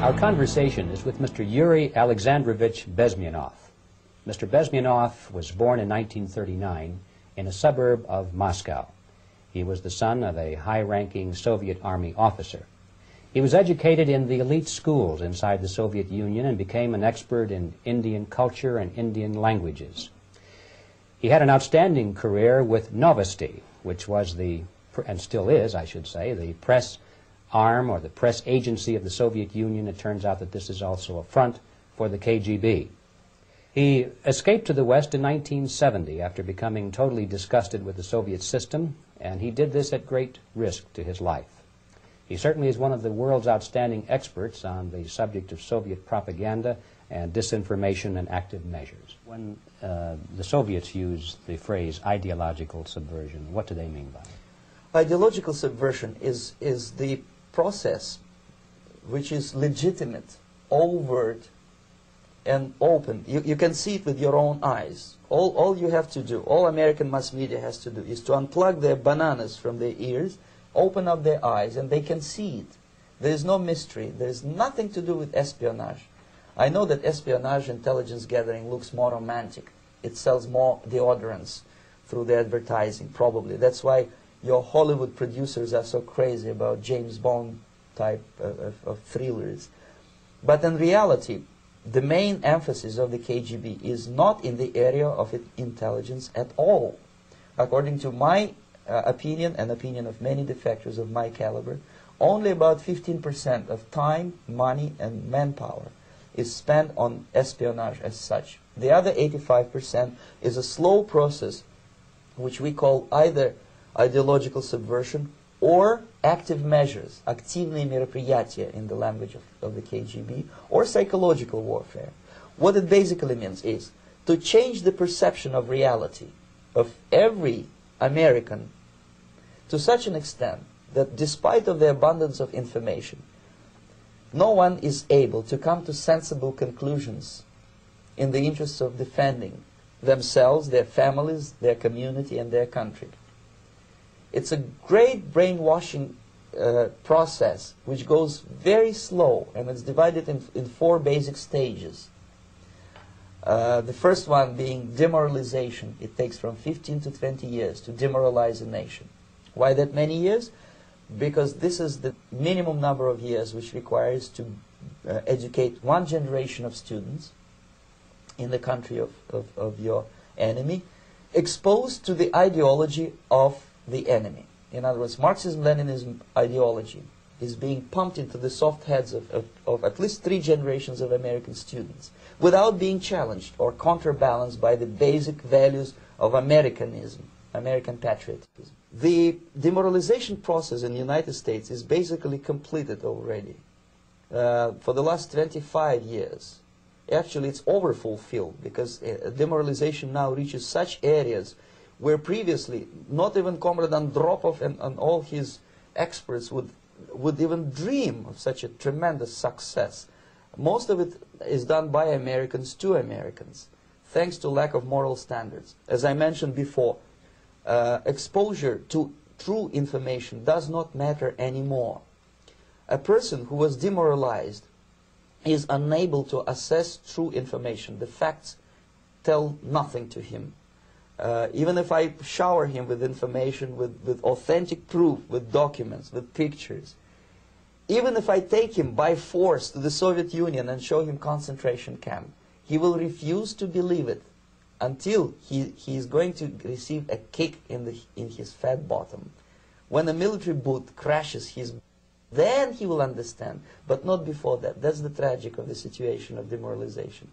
Our conversation is with Mr. Yuri Alexandrovich Bezmenov. Mr. Bezmenov was born in 1939 in a suburb of Moscow. He was the son of a high-ranking Soviet Army officer. He was educated in the elite schools inside the Soviet Union and became an expert in Indian culture and Indian languages. He had an outstanding career with Novosti, which was the, and still is, I should say, the press arm or the press agency of the Soviet Union. It turns out that this is also a front for the KGB. He escaped to the West in 1970 after becoming totally disgusted with the Soviet system, and he did this at great risk to his life. He certainly is one of the world's outstanding experts on the subject of Soviet propaganda and disinformation and active measures. When the Soviets use the phrase ideological subversion, what do they mean by it? Ideological subversion is the process which is legitimate, overt, and open. You can see it with your own eyes. All you have to do, all American mass media has to do, is to unplug their bananas from their ears, open up their eyes, and they can see it. There is no mystery. There is nothing to do with espionage. I know that espionage intelligence gathering looks more romantic. It sells more deodorants through the advertising, probably. That's why your Hollywood producers are so crazy about James Bond type of thrillers. But in reality, the main emphasis of the KGB is not in the area of intelligence at all. According to my opinion and opinion of many defectors of my caliber, only about 15% of time, money, and manpower is spent on espionage as such. The other 85% is a slow process which we call either ideological subversion or active measures, активные мероприятия in the language of the KGB, or psychological warfare. What it basically means is to change the perception of reality of every American to such an extent that despite of the abundance of information, no one is able to come to sensible conclusions in the interests of defending themselves, their families, their community, and their country. It's a great brainwashing process which goes very slow, and it's divided in 4 basic stages. The first one being demoralization. It takes from 15 to 20 years to demoralize a nation. Why that many years? Because this is the minimum number of years which requires to educate one generation of students in the country of your enemy, exposed to the ideology of the enemy. In other words, Marxism-Leninism ideology is being pumped into the soft heads of at least 3 generations of American students without being challenged or counterbalanced by the basic values of Americanism, American patriotism. The demoralization process in the United States is basically completed already. For the last 25 years, actually it's overfulfilled, because demoralization now reaches such areas where previously not even Comrade Andropov and all his experts would even dream of such a tremendous success. Most of it is done by Americans to Americans, thanks to lack of moral standards. As I mentioned before, exposure to true information does not matter anymore. A person who was demoralized is unable to assess true information. The facts tell nothing to him. Even if I shower him with information, with authentic proof, with documents, with pictures, even if I take him by force to the Soviet Union and show him concentration camp, he will refuse to believe it until he is going to receive a kick in his fat bottom. When a military boot crashes his, then he will understand, but not before that. That's the tragic of the situation of demoralization.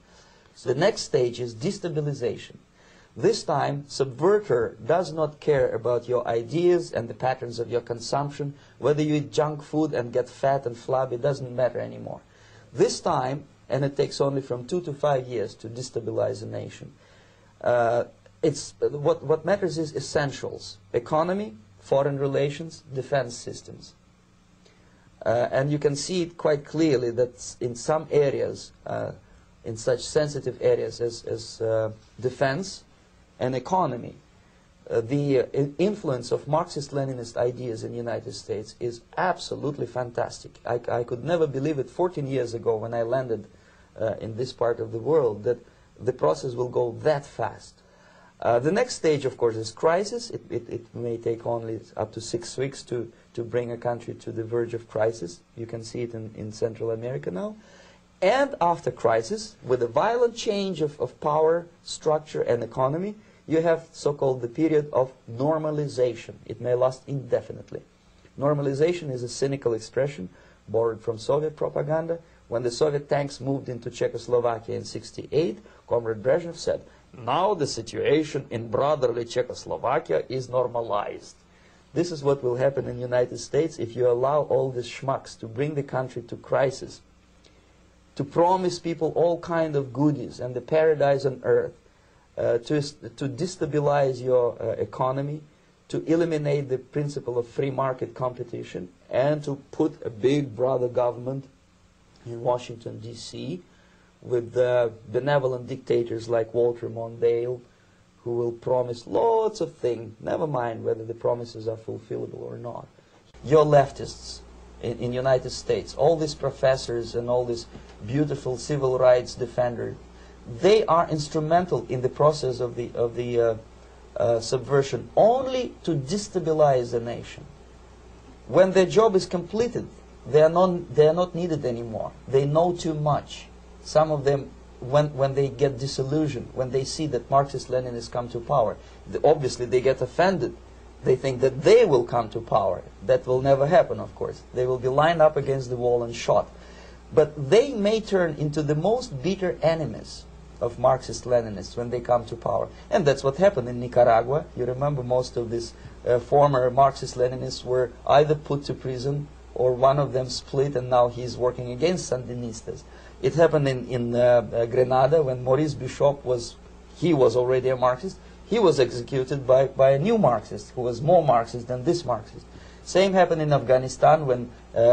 So the next stage is destabilization. This time, subverter does not care about your ideas and the patterns of your consumption. Whether you eat junk food and get fat and flabby, it doesn't matter anymore. This time, and it takes only from 2 to 5 years to destabilize a nation, what matters is essentials: economy, foreign relations, defense systems. And you can see it quite clearly that in some areas, in such sensitive areas as defense and economy, the influence of Marxist-Leninist ideas in the United States is absolutely fantastic. I could never believe it 14 years ago when I landed in this part of the world that the process will go that fast. The next stage, of course, is crisis. It may take only up to 6 weeks to bring a country to the verge of crisis. You can see it in Central America now. And after crisis, with a violent change of power, structure, and economy, you have so-called the period of normalization. It may last indefinitely. Normalization is a cynical expression borrowed from Soviet propaganda. When the Soviet tanks moved into Czechoslovakia in '68, Comrade Brezhnev said, "Now the situation in brotherly Czechoslovakia is normalized." This is what will happen in the United States if you allow all these schmucks to bring the country to crisis, to promise people all kind of goodies and the paradise on earth, to destabilize your economy, to eliminate the principle of free market competition, and to put a big brother government in Washington, D.C., with benevolent dictators like Walter Mondale, who will promise lots of things, never mind whether the promises are fulfillable or not. Your leftists in the United States, all these professors and all these beautiful civil rights defenders, they are instrumental in the process of the subversion only to destabilize the nation. When their job is completed, they are not needed anymore. They know too much. Some of them, when they get disillusioned, when they see that Marxist-Leninists come to power, obviously they get offended. They think that they will come to power. That will never happen, of course. They will be lined up against the wall and shot. But they may turn into the most bitter enemies of Marxist-Leninists when they come to power. And that's what happened in Nicaragua. You remember most of these former Marxist-Leninists were either put to prison or one of them split, and now he's working against Sandinistas. It happened in Grenada when Maurice Bishop was already a Marxist. He was executed by a new Marxist who was more Marxist than this Marxist. Same happened in Afghanistan when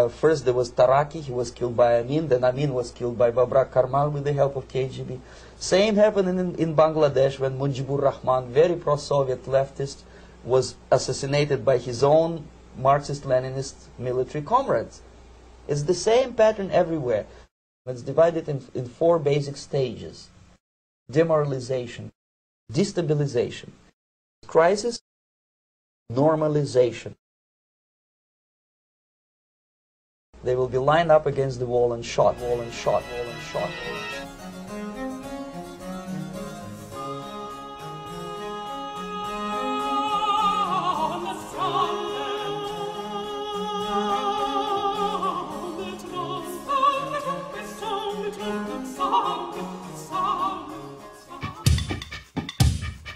first there was Taraki, he was killed by Amin, then Amin was killed by Babrak Karmal with the help of KGB. Same happened in Bangladesh when Mujibur Rahman, very pro-Soviet leftist, was assassinated by his own Marxist-Leninist military comrades. It's the same pattern everywhere. It's divided in 4 basic stages: demoralization, destabilization, crisis, normalization. They will be lined up against the wall and shot, wall and shot, wall and shot, wall and shot.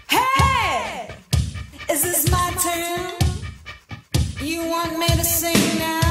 Hey! Is this my turn? You want me to sing now?